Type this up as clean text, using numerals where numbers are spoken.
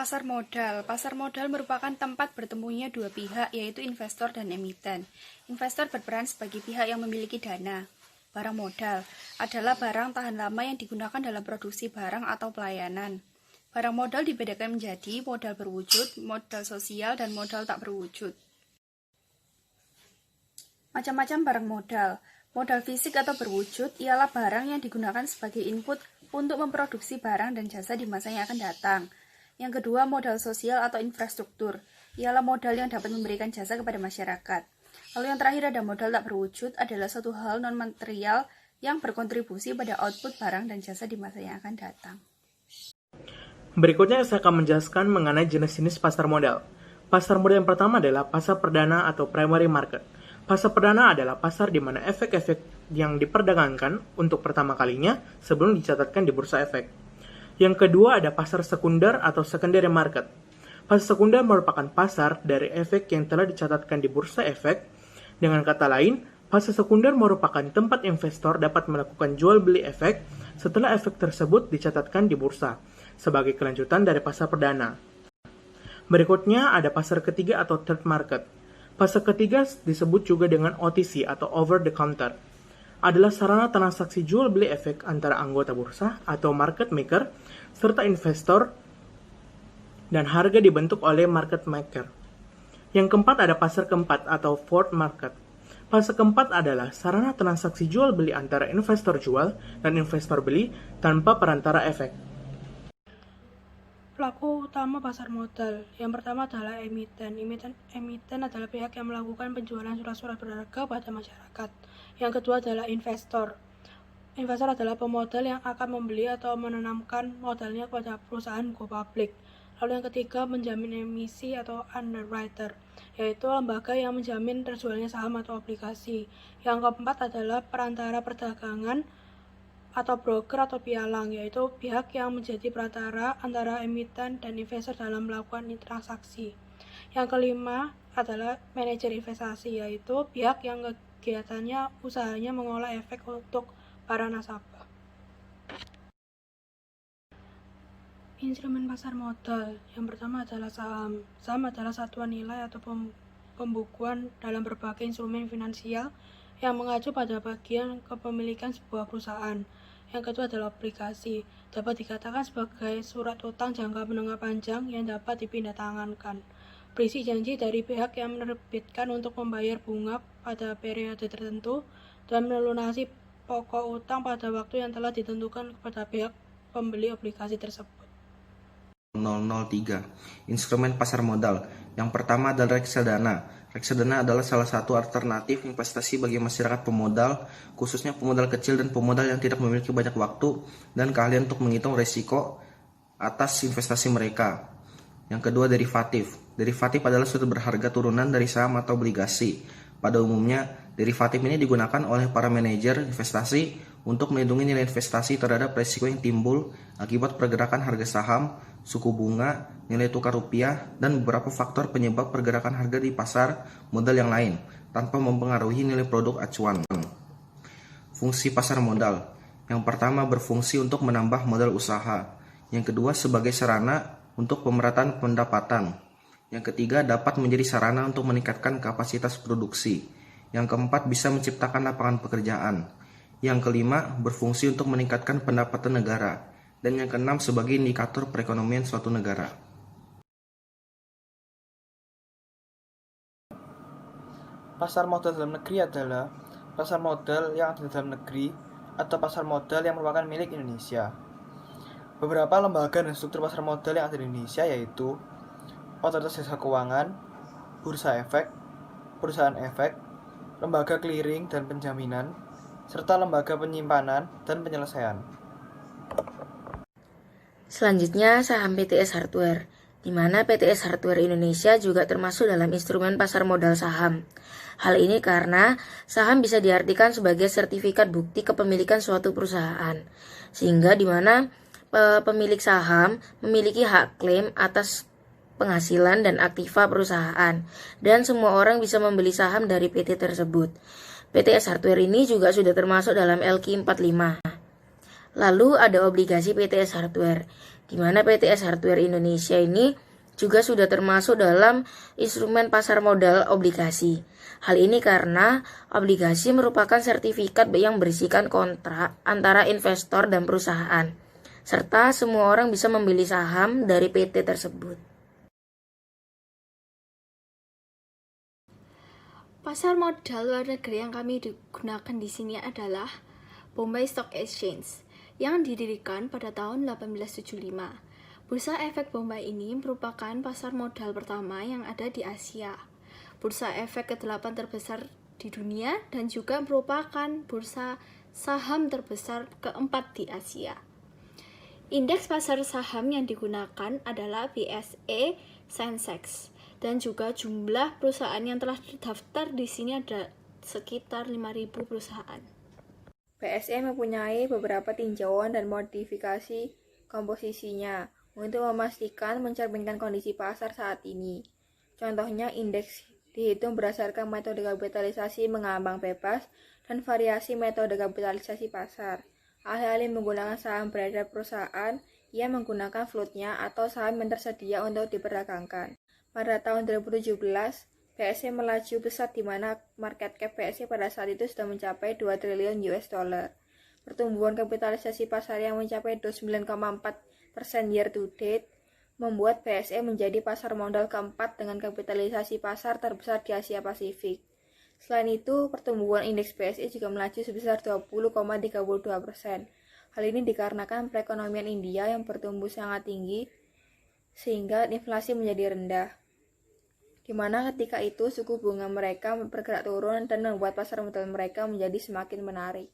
Pasar modal. Pasar modal merupakan tempat bertemunya dua pihak, yaitu investor dan emiten. Investor berperan sebagai pihak yang memiliki dana. Barang modal adalah barang tahan lama yang digunakan dalam produksi barang atau pelayanan. Barang modal dibedakan menjadi modal berwujud, modal sosial, dan modal tak berwujud. Macam-macam barang modal. Modal fisik atau berwujud ialah barang yang digunakan sebagai input untuk memproduksi barang dan jasa di masa yang akan datang. Yang kedua, modal sosial atau infrastruktur, ialah modal yang dapat memberikan jasa kepada masyarakat. Lalu yang terakhir ada modal tak berwujud, adalah suatu hal non-material yang berkontribusi pada output barang dan jasa di masa yang akan datang. Berikutnya saya akan menjelaskan mengenai jenis-jenis pasar modal. Pasar modal yang pertama adalah pasar perdana atau primary market. Pasar perdana adalah pasar di mana efek-efek yang diperdagangkan untuk pertama kalinya sebelum dicatatkan di bursa efek. Yang kedua ada pasar sekunder atau secondary market. Pasar sekunder merupakan pasar dari efek yang telah dicatatkan di bursa efek. Dengan kata lain, pasar sekunder merupakan tempat investor dapat melakukan jual beli efek setelah efek tersebut dicatatkan di bursa, sebagai kelanjutan dari pasar perdana. Berikutnya ada pasar ketiga atau third market. Pasar ketiga disebut juga dengan OTC atau over the counter. Adalah sarana transaksi jual beli efek antara anggota bursa atau market maker serta investor, dan harga dibentuk oleh market maker. Yang keempat ada pasar keempat atau fourth market. Pasar keempat adalah sarana transaksi jual beli antara investor jual dan investor beli tanpa perantara efek. Pelaku utama pasar modal. Yang pertama adalah emiten. Emiten adalah pihak yang melakukan penjualan surat-surat berharga pada masyarakat. Yang kedua adalah investor. Investor adalah pemodal yang akan membeli atau menanamkan modalnya kepada perusahaan go public. Lalu yang ketiga, menjamin emisi atau underwriter, yaitu lembaga yang menjamin terjualnya saham atau obligasi. Yang keempat adalah perantara perdagangan atau broker atau pialang, yaitu pihak yang menjadi perantara antara emiten dan investor dalam melakukan transaksi. Yang kelima adalah manajer investasi, yaitu pihak yang kegiatannya usahanya mengolah efek untuk para nasabah. Instrumen pasar modal. Yang pertama adalah saham. Saham adalah satuan nilai atau pembukuan dalam berbagai instrumen finansial yang mengacu pada bagian kepemilikan sebuah perusahaan. Yang kedua adalah obligasi. Dapat dikatakan sebagai surat utang jangka menengah panjang yang dapat dipindahtangankan. Berisi janji dari pihak yang menerbitkan untuk membayar bunga pada periode tertentu dan melunasi pokok utang pada waktu yang telah ditentukan kepada pihak pembeli obligasi tersebut. 003. Instrumen pasar modal. Yang pertama adalah reksadana. Reksadana adalah salah satu alternatif investasi bagi masyarakat pemodal, khususnya pemodal kecil dan pemodal yang tidak memiliki banyak waktu dan keahlian untuk menghitung risiko atas investasi mereka. Yang kedua, derivatif. Derivatif adalah suatu berharga turunan dari saham atau obligasi. Pada umumnya, derivatif ini digunakan oleh para manajer investasi untuk melindungi nilai investasi terhadap risiko yang timbul akibat pergerakan harga saham, suku bunga, nilai tukar rupiah, dan beberapa faktor penyebab pergerakan harga di pasar modal yang lain, tanpa mempengaruhi nilai produk acuan. Fungsi pasar modal. Yang pertama berfungsi untuk menambah modal usaha. Yang kedua sebagai sarana untuk pemerataan pendapatan. Yang ketiga dapat menjadi sarana untuk meningkatkan kapasitas produksi. Yang keempat bisa menciptakan lapangan pekerjaan. Yang kelima berfungsi untuk meningkatkan pendapatan negara. Dan yang keenam sebagai indikator perekonomian suatu negara. Pasar modal dalam negeri adalah pasar modal yang ada di dalam negeri atau pasar modal yang merupakan milik Indonesia. Beberapa lembaga dan struktur pasar modal yang ada di Indonesia yaitu Otoritas Jasa Keuangan, Bursa Efek, Perusahaan Efek, Lembaga Clearing dan Penjaminan, serta Lembaga Penyimpanan dan Penyelesaian. Selanjutnya, saham PTS Hardware, di mana PTS Hardware Indonesia juga termasuk dalam instrumen pasar modal saham. Hal ini karena saham bisa diartikan sebagai sertifikat bukti kepemilikan suatu perusahaan, sehingga di mana pemilik saham memiliki hak klaim atas penghasilan dan aktiva perusahaan, dan semua orang bisa membeli saham dari PT tersebut. PTS Hardware ini juga sudah termasuk dalam LQ 45. Lalu ada obligasi PTS Hardware, di mana PTS Hardware Indonesia ini juga sudah termasuk dalam instrumen pasar modal obligasi. Hal ini karena obligasi merupakan sertifikat yang berisikan kontrak antara investor dan perusahaan, serta semua orang bisa membeli saham dari PT tersebut. Pasar modal luar negeri yang kami digunakan di sini adalah Bombay Stock Exchange yang didirikan pada tahun 1875. Bursa Efek Bombay ini merupakan pasar modal pertama yang ada di Asia. Bursa efek ke-8 terbesar di dunia dan juga merupakan bursa saham terbesar keempat di Asia. Indeks pasar saham yang digunakan adalah BSE Sensex dan juga jumlah perusahaan yang telah terdaftar di sini ada sekitar 5.000 perusahaan. BSE mempunyai beberapa tinjauan dan modifikasi komposisinya untuk memastikan mencerminkan kondisi pasar saat ini. Contohnya, indeks dihitung berdasarkan metode kapitalisasi mengambang bebas dan variasi metode kapitalisasi pasar. Alih-alih menggunakan saham beredar perusahaan, ia menggunakan floatnya atau saham yang tersedia untuk diperdagangkan. Pada tahun 2017, BSE melaju pesat di mana market cap BSE pada saat itu sudah mencapai 2 triliun US dollar. Pertumbuhan kapitalisasi pasar yang mencapai 29,4% year to date membuat BSE menjadi pasar modal keempat dengan kapitalisasi pasar terbesar di Asia Pasifik. Selain itu, pertumbuhan indeks BSE juga melaju sebesar 20,32%. Hal ini dikarenakan perekonomian India yang bertumbuh sangat tinggi sehingga inflasi menjadi rendah. Di mana ketika itu suku bunga mereka bergerak turun dan membuat pasar modal mereka menjadi semakin menarik.